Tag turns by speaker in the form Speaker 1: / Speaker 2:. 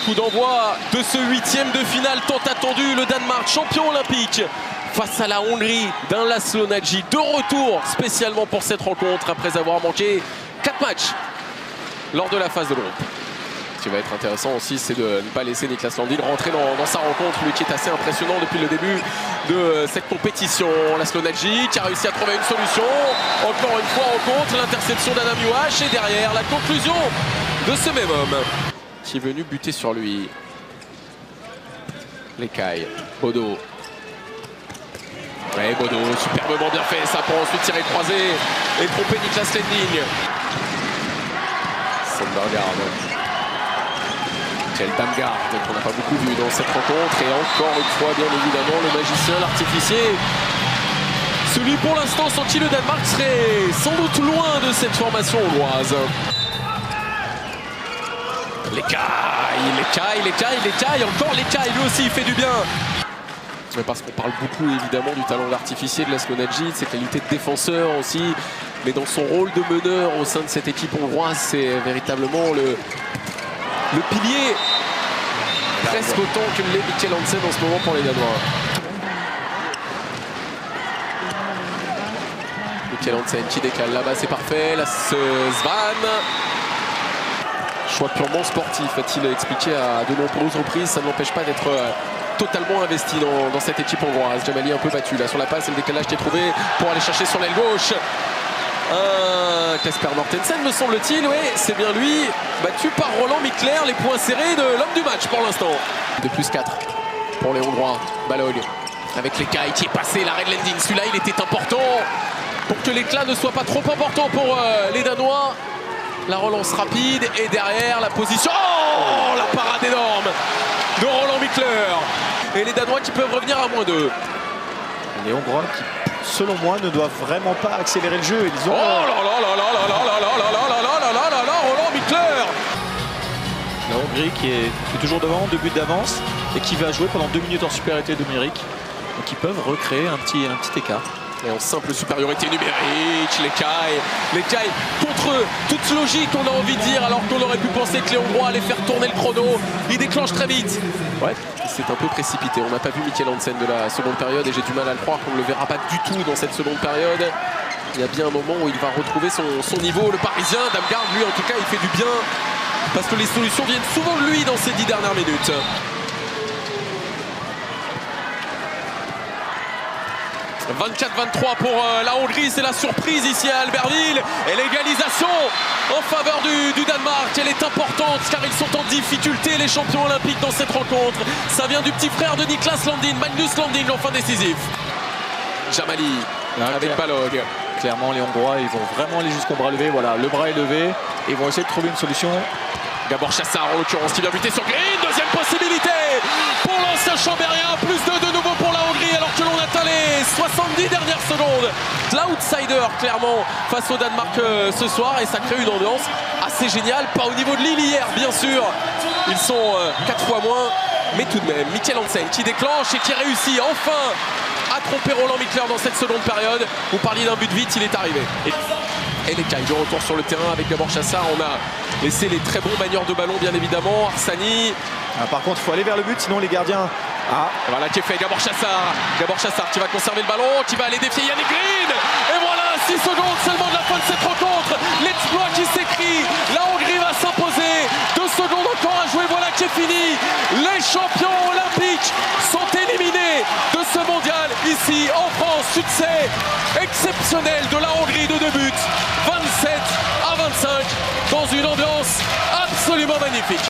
Speaker 1: Coup d'envoi de ce 8e de finale tant attendu, le Danemark champion olympique face à la Hongrie d'un Laszlo Nagy, de retour spécialement pour cette rencontre après avoir manqué 4 matchs lors de la phase de groupe. Ce qui va être intéressant aussi, c'est de ne pas laisser Niklas Landin rentrer dans sa rencontre, lui qui est assez impressionnant depuis le début de cette compétition. Laszlo Nagy qui a réussi à trouver une solution, encore une fois en contre, l'interception d'Adam Juhas et derrière la conclusion de ce même homme qui est venu buter sur lui. L'écaille, Bodo. Ouais, Bodo, superbement bien fait, ça pour ensuite tirer croisé et tromper Niklas Landin. Søndergaard. Kjell Damgaard qu'on n'a pas beaucoup vu dans cette rencontre et encore une fois bien évidemment le magicien, l'artificier, celui pour l'instant sans qui le Danemark serait sans doute loin de cette formation hongroise. L'écaille, encore l'écaille, lui aussi il fait du bien. Mais parce qu'on parle beaucoup évidemment du talent l'artificier de Laszlo Nagy, de ses qualités de défenseur aussi, mais dans son rôle de meneur au sein de cette équipe hongroise, c'est véritablement le pilier, presque autant que l'est Mikkel Hansen en ce moment pour les Danois. Mikkel Hansen qui décale là-bas, c'est parfait. Là, Svan. Choix purement sportif, a-t-il expliqué à de nombreuses reprises. Ça ne l'empêche pas d'être totalement investi dans cette équipe hongroise. Jamali un peu battu là sur la passe et le décalage qui est trouvé pour aller chercher sur l'aile gauche. Kasper Mortensen me semble-t-il, oui, c'est bien lui, battu par Roland Mikler, les points serrés de l'homme du match pour l'instant. De plus 4 pour les Hongrois, Balog avec l'écaille qui est passé, l'arrêt de Landin, celui-là il était important pour que l'éclat ne soit pas trop important pour les Danois. La relance rapide et derrière la position, oh la parade énorme de Roland Mikler et les Danois qui peuvent revenir à -2.
Speaker 2: Les Hongrois qui, selon moi, ne doivent vraiment pas accélérer le jeu. Ils ont...
Speaker 1: Oh là là là là là là là là là là là là là là, Roland Mikler.
Speaker 2: La Hongrie qui est toujours devant, 2 buts d'avance et qui va jouer pendant 2 minutes en supériorité numérique. Donc ils peuvent recréer un petit écart.
Speaker 1: Et en simple supériorité numérique, l'écaille contre toute logique, on a envie de dire, alors qu'on aurait pu penser que les Hongrois allaient faire tourner le chrono. Il déclenche très vite. Ouais, c'est un peu précipité. On n'a pas vu Mikkel Hansen de la seconde période et j'ai du mal à le croire qu'on ne le verra pas du tout dans cette seconde période. Il y a bien un moment où il va retrouver son niveau, le Parisien. Damgaard, lui, en tout cas, il fait du bien parce que les solutions viennent souvent de lui dans ces 10 dernières minutes. 24-23 pour la Hongrie, c'est la surprise ici à Albertville et l'égalisation en faveur du Danemark, elle est importante car ils sont en difficulté les champions olympiques dans cette rencontre. Ça vient du petit frère de Niklas Landin, Magnus Landin en fin décisif. Jamali avec Balog.
Speaker 2: Clairement les Hongrois ils vont vraiment aller jusqu'au bras levé, voilà le bras est levé et ils vont essayer de trouver une solution.
Speaker 1: Gabor Chassar en l'occurrence qui vient buter sur Green, deuxième possibilité pour l'ancien Chambérien, plus 2 de nouveau pour la Hongrie alors que l'on atteint les 70 dernières secondes. L'outsider clairement face au Danemark ce soir et ça crée une ambiance assez géniale, pas au niveau de Lille hier bien sûr, ils sont 4 fois moins, mais tout de même Mikkel Hansen qui déclenche et qui réussit enfin à tromper Roland Mikler dans cette seconde période. Vous parliez d'un but vite, il est arrivé. Et l'écaille de retour sur le terrain avec Gabor Chassar. On a laissé les très bons manieurs de ballon bien évidemment. Arsani.
Speaker 2: Par contre il faut aller vers le but sinon les gardiens...
Speaker 1: Voilà qui est fait, Gabor Chassar qui va conserver le ballon, qui va aller défier Yannick Green. Et voilà 6 secondes seulement de la fin de cette rencontre. L'exploit qui s'écrit, la Hongrie va s'imposer. 2 secondes encore à jouer, voilà qui est fini. Les champions olympiques sont éliminés de ce mondial ici en France. Succès exceptionnel de la Hongrie de 2 buts, 27-25 dans une ambiance absolument magnifique.